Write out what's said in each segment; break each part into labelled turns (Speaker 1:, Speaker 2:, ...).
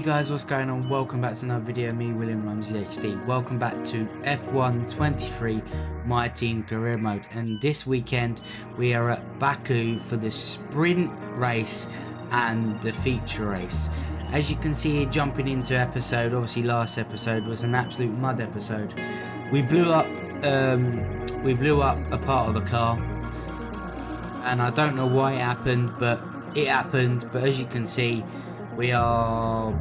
Speaker 1: guys, what's going on? Welcome back to another video. Me, William Ramsey HD. Welcome back to F1 23 My Team Career Mode, and this weekend we are at Baku for the sprint race and the feature race. As you can see here, jumping into episode, obviously last episode was an absolute mud episode. We blew up a part of the car, and I don't know why it happened, but it happened. But as you can see, we are,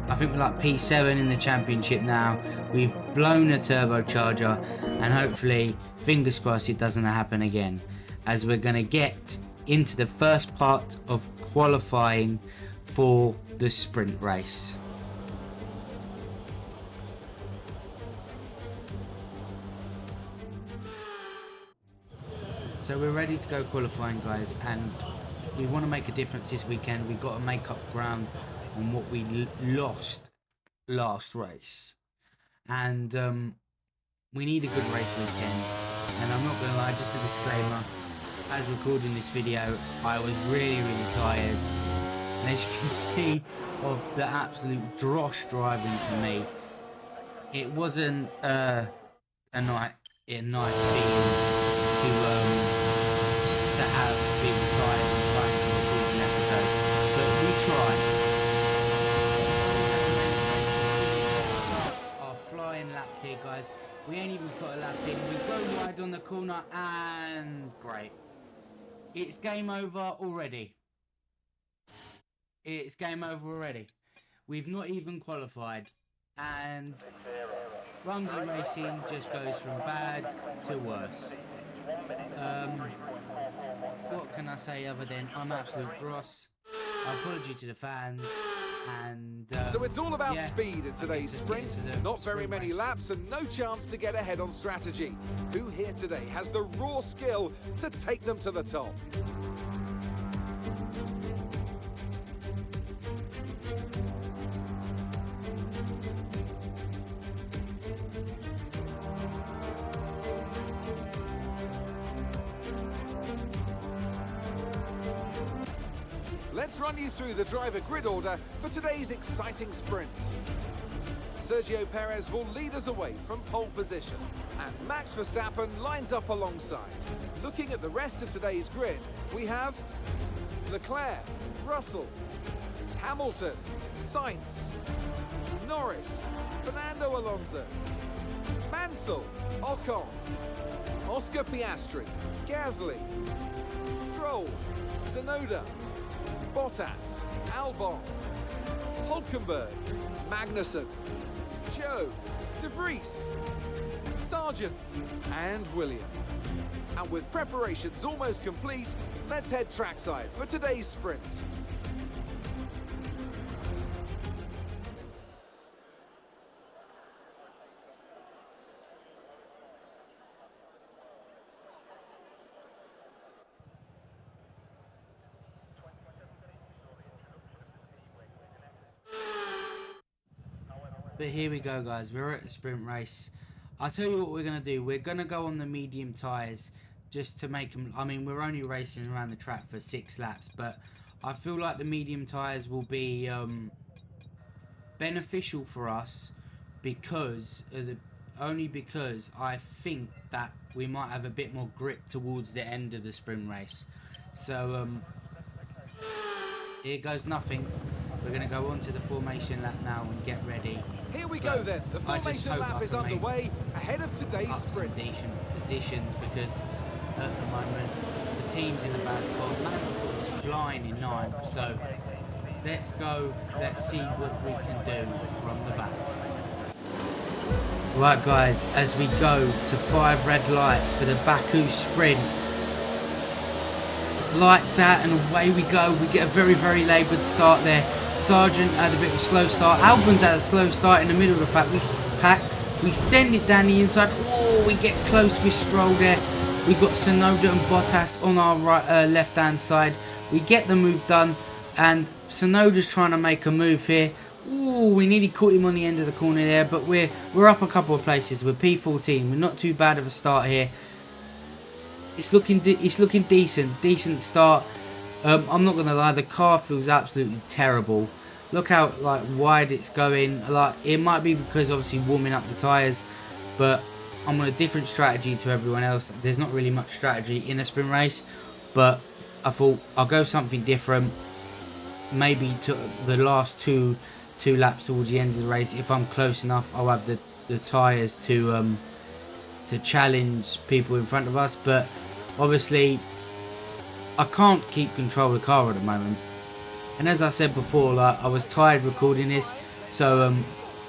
Speaker 1: I think we're like P7 in the championship now. We've blown a turbocharger, and hopefully, fingers crossed, it doesn't happen again, as we're going to get into the first part of qualifying for the sprint race. So we're ready to go qualifying, guys, and we want to make a difference this weekend. We've got to make up ground on what we lost last race, and we need a good race weekend. And I'm not going to lie, just a disclaimer, as recording this video, I was really tired, and as you can see of the absolute drosh driving for me, it wasn't a nice feeling to have been tired and trying to record an episode, but we tried. Our flying lap here, guys. We ain't even put a lap in. We go wide on the corner, and great. It's game over already. It's game over already. We've not even qualified, and Rumsey Racing just goes from bad to worse. What can I say other than I'm absolute dross? Apology to the fans, and
Speaker 2: so it's all about speed in today's sprint. Not very many
Speaker 1: race.
Speaker 2: laps and no chance to get ahead on strategy. Who here today has the raw skill to take them to the top? Let's run you through the driver grid order for today's exciting sprint. Sergio Perez will lead us away from pole position, and Max Verstappen lines up alongside. Looking at the rest of today's grid, we have Leclerc, Russell, Hamilton, Sainz, Norris, Fernando Alonso, Mansell, Ocon, Oscar Piastri, Gasly, Stroll, Tsunoda, Bottas, Albon, Hulkenberg, Magnussen, Joe, De Vries, Sargent, and William. And with preparations almost complete, let's head trackside for today's sprint.
Speaker 1: But here we go, guys. We're at the sprint race. I'll tell you what we're going to do. We're going to go on the medium tyres just to make them... I mean, we're only racing around the track for 6 laps, but I feel like the medium tyres will be beneficial for us because... only because I think that we might have a bit more grip towards the end of the sprint race. So, here goes nothing. We're going to go on to the formation lap now and get ready.
Speaker 2: Here we go then. The formation lap is underway ahead of today's sprint.
Speaker 1: Decent positions, because at the moment the team's in a bad spot. Mansell's flying in 9th, so let's go. Let's see what we can do from the back. Right, guys, as we go to 5 red lights for the Baku sprint. Lights out and away we go. We get a very laboured start there. Sargent had a bit of a slow start. Albon's had a slow start in the middle of the pack. We send it down the inside. Oh, we get close with Stroll there. We've got Tsunoda and Bottas on our right, left-hand side. We get the move done, and Tsunoda's trying to make a move here. Ooh, we nearly caught him on the end of the corner there, but we're up a couple of places. We're P14. We're not too bad of a start here. It's looking decent start. I'm not gonna lie, the car feels absolutely terrible. Look how like wide it's going. Like it might be because obviously warming up the tyres, but I'm on a different strategy to everyone else. There's not really much strategy in a sprint race, but I thought I'll go something different. Maybe to the last two laps towards the end of the race, if I'm close enough, I'll have the tyres to challenge people in front of us. But obviously I can't keep control of the car at the moment, and as I said before, like I was tired recording this, so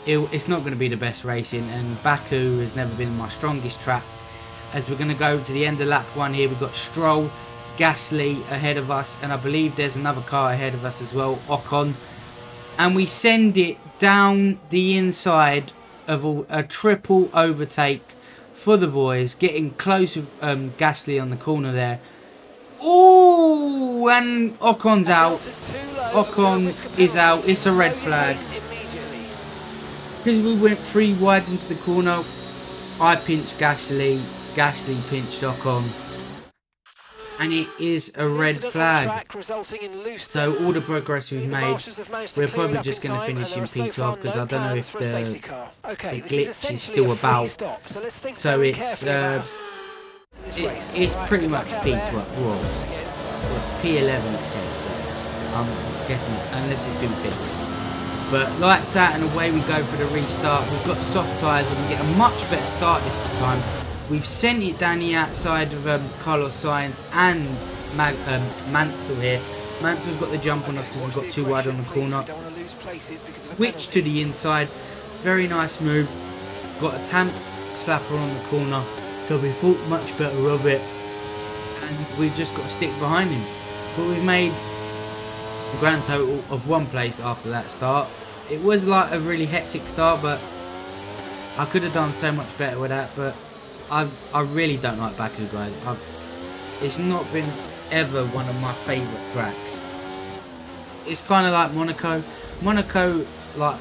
Speaker 1: it's not going to be the best racing, and Baku has never been my strongest track. As we're going to go to the end of lap 1 here, we've got Stroll, Gasly ahead of us, and I believe there's another car ahead of us as well, Ocon, and we send it down the inside of a triple overtake for the boys, getting close with Gasly on the corner there. Oh, and Ocon's out. Ocon is out. It's a red flag. Because we went 3 wide into the corner, I pinched Gasly. Gasly pinched Ocon. And it is a red flag. So all the progress we've made, we're probably just going to finish in P12 because I don't know if the glitch is still about. So it's pretty much P12. Well, P11 it says, but I'm guessing unless it's been fixed. But lights out and away we go for the restart. We've got soft tyres and we get a much better start this time. We've sent it down the outside of Carlos Sainz and Mansell here. Mansell's got the jump on us because we've got 2 wide on the corner. Switch to the inside. Very nice move. Got a tank slapper on the corner. So we thought much better of it. And we've just got to stick behind him. But we've made a grand total of 1 place after that start. It was like a really hectic start, but I could have done so much better with that. But I really don't like Baku, guys. It's not been ever one of my favourite tracks. It's kind of like Monaco. Monaco, like,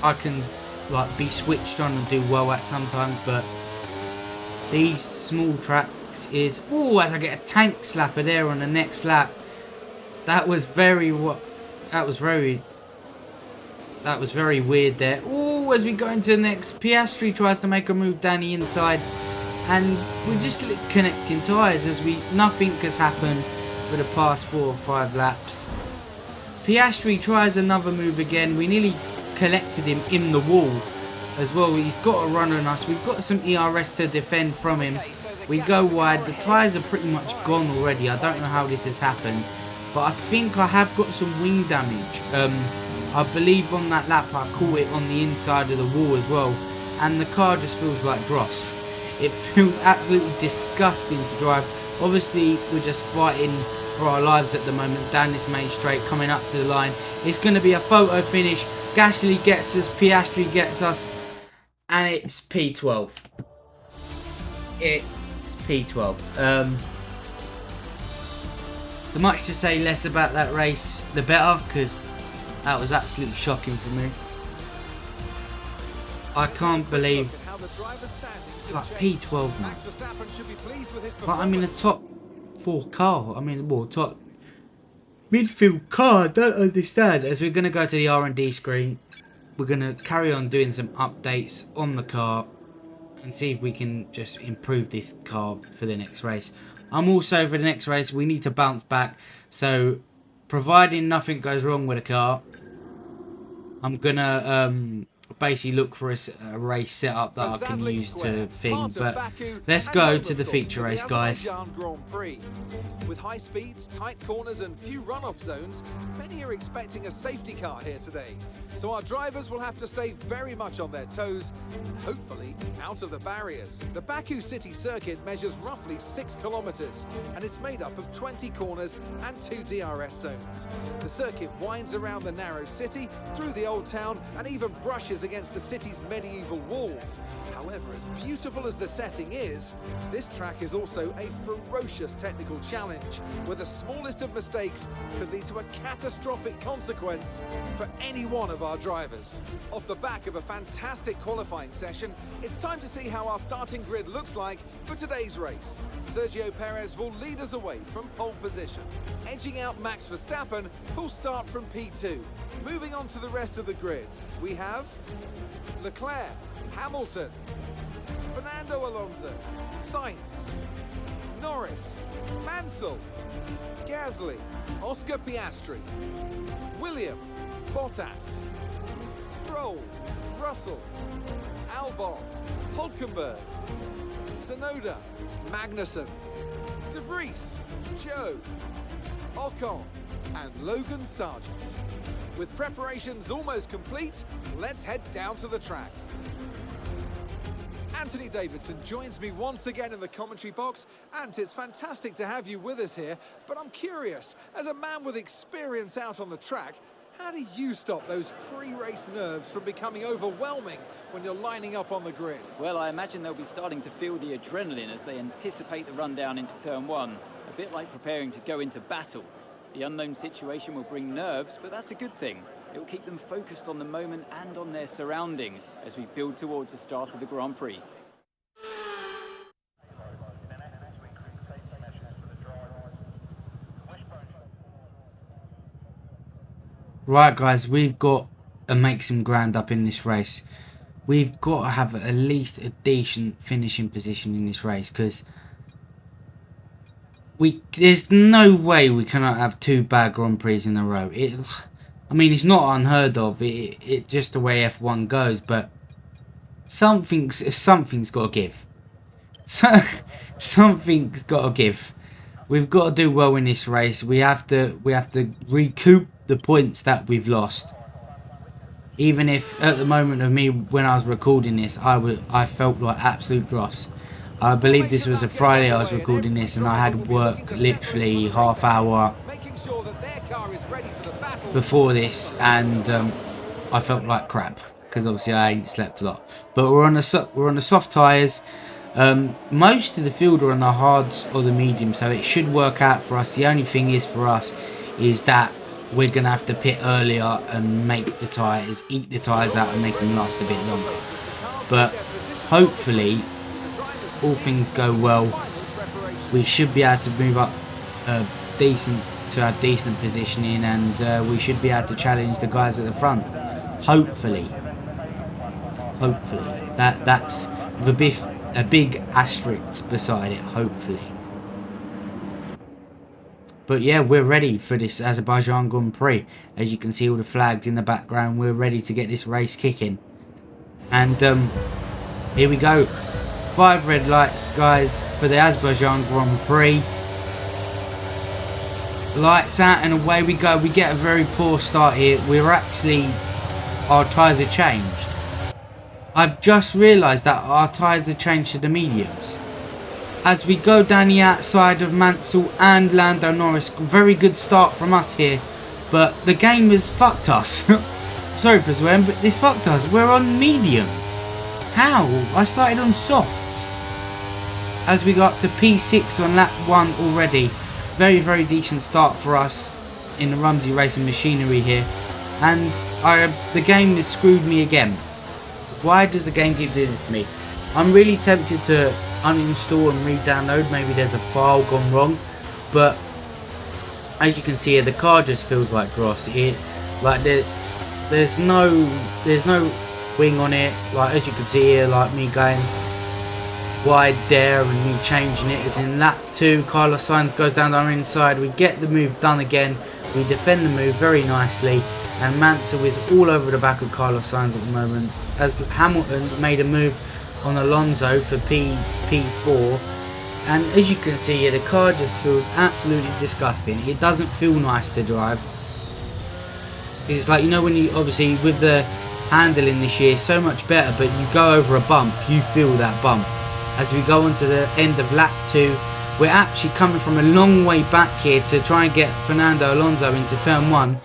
Speaker 1: I can like be switched on and do well at sometimes, but these small tracks is... Oh, as I get a tank slapper there on the next lap. That was very weird there. Oh, as we go into the next, Piastri tries to make a move down the inside, and we're just connecting tyres as nothing has happened for the past 4 or 5 laps. Piastri tries another move again. We nearly collected him in the wall as well. He's got a run on us. We've got some ERS to defend from him. We go wide. The tyres are pretty much gone already. I don't know how this has happened, but I think I have got some wing damage. I believe on that lap I caught it on the inside of the wall as well, and the car just feels like dross. It feels absolutely disgusting to drive. Obviously we're just fighting for our lives at the moment down this main straight, coming up to the line. It's going to be a photo finish. Gasly gets us, Piastri gets us, and it's P12. It's P12. The much to say less about that race, the better, because that was absolutely shocking for me. I can't believe, like, P12 now. Like, I'm in a top 4 car. I mean, well, top midfield car. I don't understand. As we're going to go to the R&D screen, we're going to carry on doing some updates on the car and see if we can just improve this car for the next race. I'm also, for the next race, we need to bounce back. So, providing nothing goes wrong with the car, I'm going to basically look for a race setup that I can use to thing. But let's go to the feature race, guys.
Speaker 2: With high speeds, tight corners and few runoff zones, many are expecting a safety car here today. So our drivers will have to stay very much on their toes and hopefully out of the barriers. The Baku City circuit measures roughly 6 kilometers and it's made up of 20 corners and 2 DRS zones. The circuit winds around the narrow city, through the old town, and even brushes races against the city's medieval walls. However, as beautiful as the setting is, this track is also a ferocious technical challenge, where the smallest of mistakes could lead to a catastrophic consequence for any one of our drivers. Off the back of a fantastic qualifying session, it's time to see how our starting grid looks like for today's race. Sergio Perez will lead us away from pole position, edging out Max Verstappen, who'll start from P2. Moving on to the rest of the grid, we have Leclerc, Hamilton, Fernando Alonso, Sainz, Norris, Mansell, Gasly, Oscar Piastri, William, Bottas, Stroll, Russell, Albon, Hulkenberg, Tsunoda, Magnussen, De Vries, Joe, Ocon, and Logan Sargent. With preparations almost complete, let's head down to the track. Anthony Davidson joins me once again in the commentary box, and it's fantastic to have you with us here, but I'm curious, as a man with experience out on the track, how do you stop those pre-race nerves from becoming overwhelming when you're lining up on the grid?
Speaker 3: Well, I imagine they'll be starting to feel the adrenaline as they anticipate the run down into turn one, a bit like preparing to go into battle. The unknown situation will bring nerves, but that's a good thing. It will keep them focused on the moment and on their surroundings as we build towards the start of the Grand Prix.
Speaker 1: Right guys, we've got to make some ground up in this race. We've got to have at least a decent finishing position in this race, because there's no way we cannot have two bad Grand Prix in a row. I mean, it's not unheard of. It just the way F1 goes, but something's got to give. Something's got to give. We've got to do well in this race. We have to recoup the points that we've lost. Even if at the moment of me when I was recording this, I felt like absolute dross. I believe this was a Friday I was recording this, and I had work literally half hour before this, and I felt like crap because obviously I ain't slept a lot. But we're on the soft tyres. Most of the field are on the hards or the medium, so it should work out for us. The only thing is for us is that we're gonna have to pit earlier and make the tyres, eat the tyres out and make them last a bit longer. But hopefully, all things go well, we should be able to move up to a decent positioning, and we should be able to challenge the guys at the front. Hopefully, that's a big asterisk beside it. Hopefully. But yeah, we're ready for this Azerbaijan Grand Prix. As you can see all the flags in the background, we're ready to get this race kicking. And here we go. 5 red lights, guys, for the Azerbaijan Grand Prix. Lights out and away we go. We get a very poor start here. Our tyres are changed. I've just realised that our tyres are changed to the mediums. As we go down the outside of Mansell and Lando Norris. Very good start from us here, but the game has fucked us. Sorry for swearing, but this fucked us. We're on mediums. How? I started on softs. As we got to P6 on lap 1 already. Very, very decent start for us in the Rumsey Racing machinery here. And the game has screwed me again. Why does the game keep doing this to me? I'm really tempted to uninstall and re-download. Maybe there's a file gone wrong, but as you can see here, the car just feels like dross. There's no wing on it. Like as you can see here, like me going wide there and me changing it. As in lap 2, Carlos Sainz goes down our inside. We get the move done again. We defend the move very nicely, and Mansell is all over the back of Carlos Sainz at the moment. As Hamilton's made a move on Alonso for P4, and as you can see here, the car just feels absolutely disgusting. It doesn't feel nice to drive. It's like, you know, when you obviously with the handling this year so much better, but you go over a bump, you feel that bump. As we go on to the end of lap 2, we're actually coming from a long way back here to try and get Fernando Alonso into turn 1,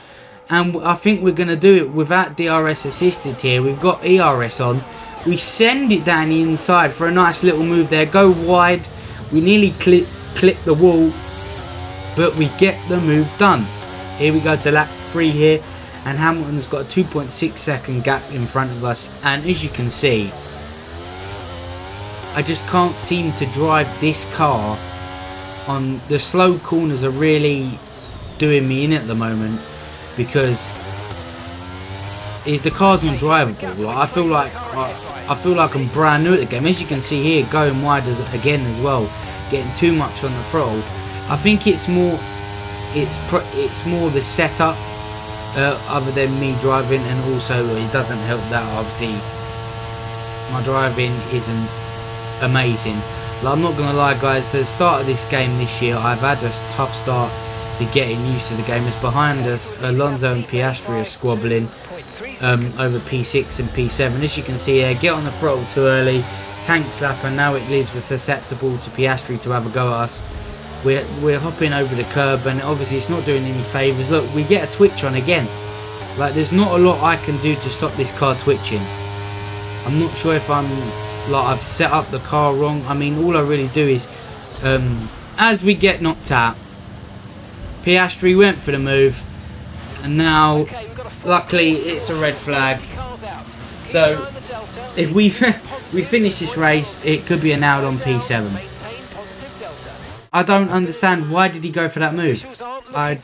Speaker 1: and I think we're going to do it without DRS assisted here. We've got ERS on. We send it down the inside for a nice little move there. Go wide. We nearly clip the wall, but we get the move done. Here we go to lap 3 here, and Hamilton's got a 2.6 second gap in front of us. And as you can see, I just can't seem to drive this car. On the slow corners are really doing me in at the moment, because the car's not drivable. Like, I feel like I'm brand new at the game. As you can see here, going wide again as well, getting too much on the throttle. I think it's more the setup, other than me driving, and also it doesn't help that obviously my driving isn't amazing. Like, I'm not gonna lie guys, to the start of this game this year, I've had a tough start to getting used to the game. It's behind us. Alonso and Piastri are squabbling over P6 and P7. As you can see here, get on the throttle too early, tank slap, and now it leaves us susceptible to Piastri to have a go at us. We're hopping over the curb, and obviously it's not doing any favours. Look, we get a twitch on again. Like, there's not a lot I can do to stop this car twitching. I'm not sure if I've set up the car wrong. I mean, all I really do is, as we get knocked out, Piastri went for the move, and now, luckily, it's a red flag. So, if we finish this race, it could be a nailed on P7. I don't understand, why did he go for that move? I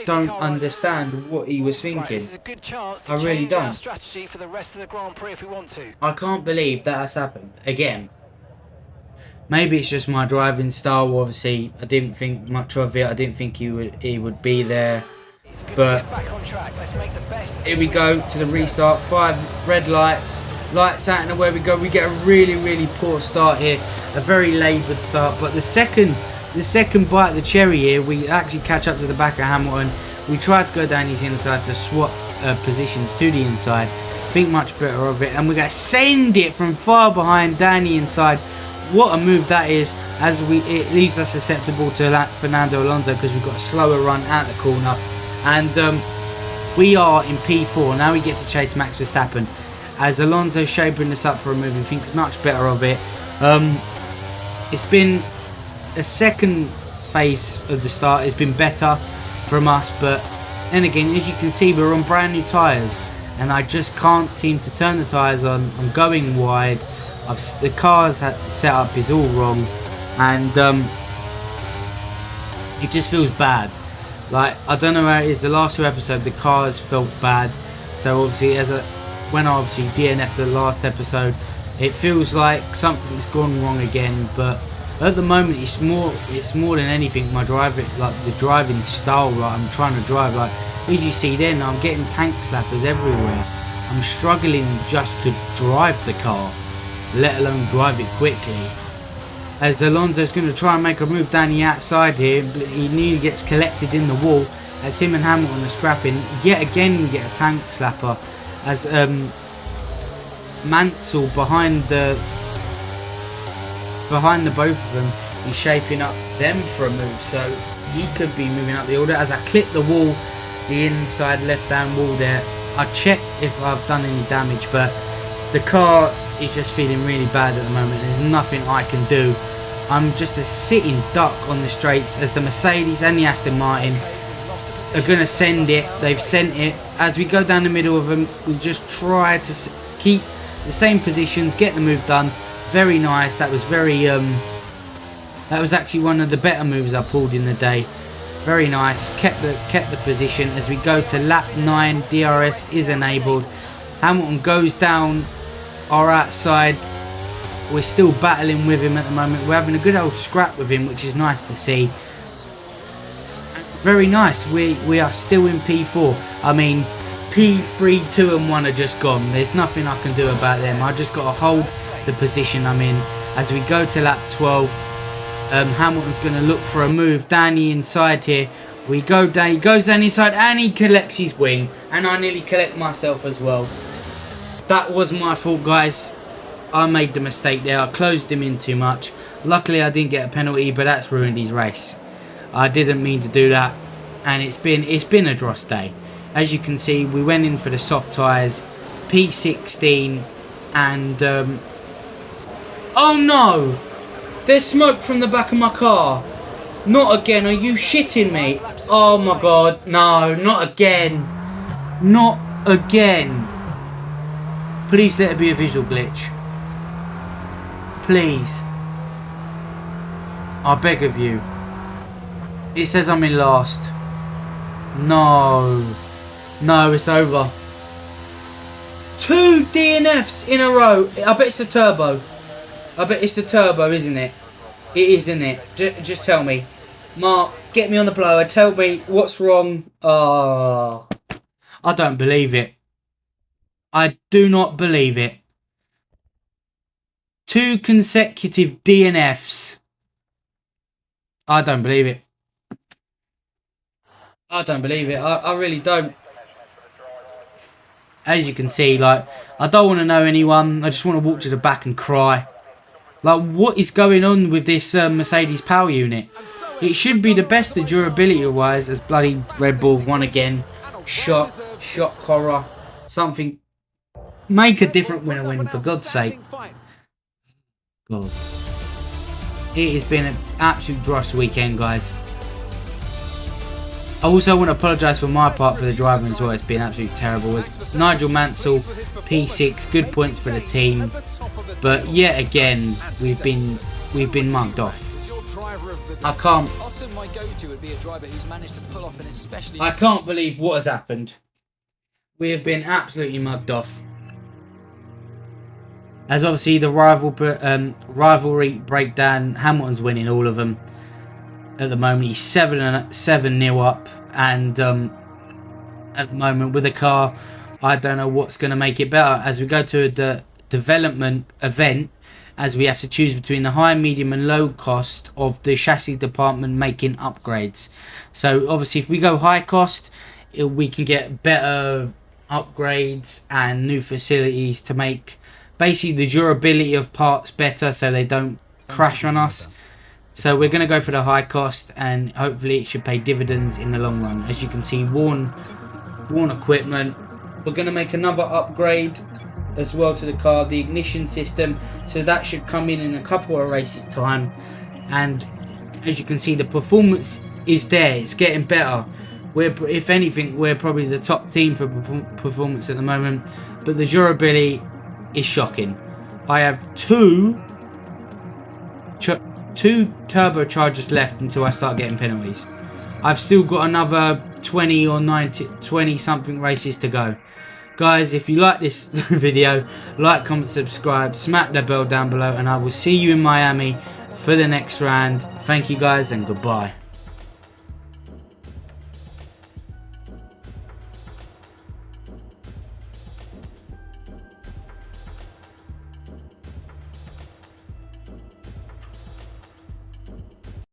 Speaker 1: don't understand what he was thinking. I really don't. I can't believe that has happened again. Maybe it's just my driving style. Obviously, I didn't think much of it. I didn't think he would be there. But here we go to the restart. 5 red lights. Lights out, and away we go. We get a really poor start here. A very laboured start. But the second bite of the cherry here, we actually catch up to the back of Hamilton. We try to go down his inside to swap positions to the inside. Think much better of it, and we're going to send it from far behind down the inside. What a move that is, as it leaves us susceptible to Fernando Alonso, because we've got a slower run out the corner. And we are in P4. Now we get to chase Max Verstappen, as Alonso shaping us up for a move and thinks much better of it. It's been a second phase of the start. It's been better from us, but then again, as you can see, we're on brand new tyres, and I just can't seem to turn the tyres on. I'm going wide. The car's setup is all wrong, and it just feels bad. Like, I don't know how it is. The last 2 episodes, the cars felt bad. So obviously, when I obviously DNF'd the last episode, it feels like something's gone wrong again. But at the moment, it's more than anything my driving, like the driving style. Like, I'm trying to drive, like as you see then, I'm getting tank slappers everywhere. I'm struggling just to drive the car, let alone drive it quickly. As Alonso's going to try and make a move down the outside here, but he nearly gets collected in the wall as him and Hamilton are scrapping. Yet again we get a tank slapper, as Mansell behind the both of them, he's shaping up them for a move, so he could be moving up the order. As I clip the wall, the inside left hand wall there, I check if I've done any damage, but the car is just feeling really bad at the moment. There's nothing I can do. I'm just a sitting duck on the straights, as the Mercedes and the Aston Martin are going to send it. They've sent it. As we go down the middle of them, we just try to keep the same positions, get the move done. Very nice. That was very that was actually one of the better moves I pulled in the day. Very nice. Kept the position. As we go to lap 9, DRS is enabled. Hamilton goes down our outside. We're still battling with him at the moment. We're having a good old scrap with him, which is nice to see. Very nice. We are still in P4. I mean, P3, 2 and 1 are just gone. There's nothing I can do about them. I just got to hold the position I'm in. As we go to lap 12, Hamilton's going to look for a move down the inside here. We go down. He goes down the inside and he collects his wing. And I nearly collect myself as well. That was my fault, guys. I made the mistake there. I closed him in too much. Luckily, I didn't get a penalty, but that's ruined his race. I didn't mean to do that, and it's been a dross day. As you can see, we went in for the soft tyres, P16, and oh no! There's smoke from the back of my car. Not again, are you shitting me? Oh my god, no, not again. Not again. Please let it be a visual glitch. Please. I beg of you. It says I'm in last. No. No, it's over. 2 DNFs in a row. I bet it's the turbo. I bet it's the turbo, isn't it? It is, isn't it? Just tell me. Mark, get me on the blower. Tell me what's wrong. Oh, I don't believe it. I do not believe it. 2 consecutive DNFs. I don't believe it. I don't believe it. I really don't. As you can see, like, I don't want to know anyone. I just want to walk to the back and cry. Like, what is going on with this Mercedes power unit? It should be the best of durability-wise, as bloody Red Bull won again. Shock horror. Something. Make a different winner win, for God's sake. God. It has been an absolute dross weekend, guys. I also want to apologise for my part for the driving as well. It's been absolutely terrible. It's Nigel Mansell, P6, good points for the team. But yet again, we've been mugged off. I can't believe what has happened. We have been absolutely mugged off. As obviously the rivalry breakdown, Hamilton's winning all of them. At the moment, he's 7-0 up, and at the moment with the car, I don't know what's going to make it better. As we go to the development event, as we have to choose between the high, medium, and low cost of the chassis department making upgrades. So obviously, if we go high cost, we can get better upgrades and new facilities to make basically the durability of parts better, so they don't crash on us. So we're going to go for the high cost, and hopefully it should pay dividends in the long run. As you can see, worn equipment. We're going to make another upgrade as well to the car, the ignition system. So that should come in a couple of races time. And as you can see, the performance is there. It's getting better. If anything, we're probably the top team for performance at the moment. But the durability is shocking. I have two turbochargers left until I start getting penalties. I've still got another 20 or 20 something races to go. Guys, if you like this video, like, comment, subscribe, smack the bell down below, and I will see you in Miami for the next round. Thank you guys, and goodbye.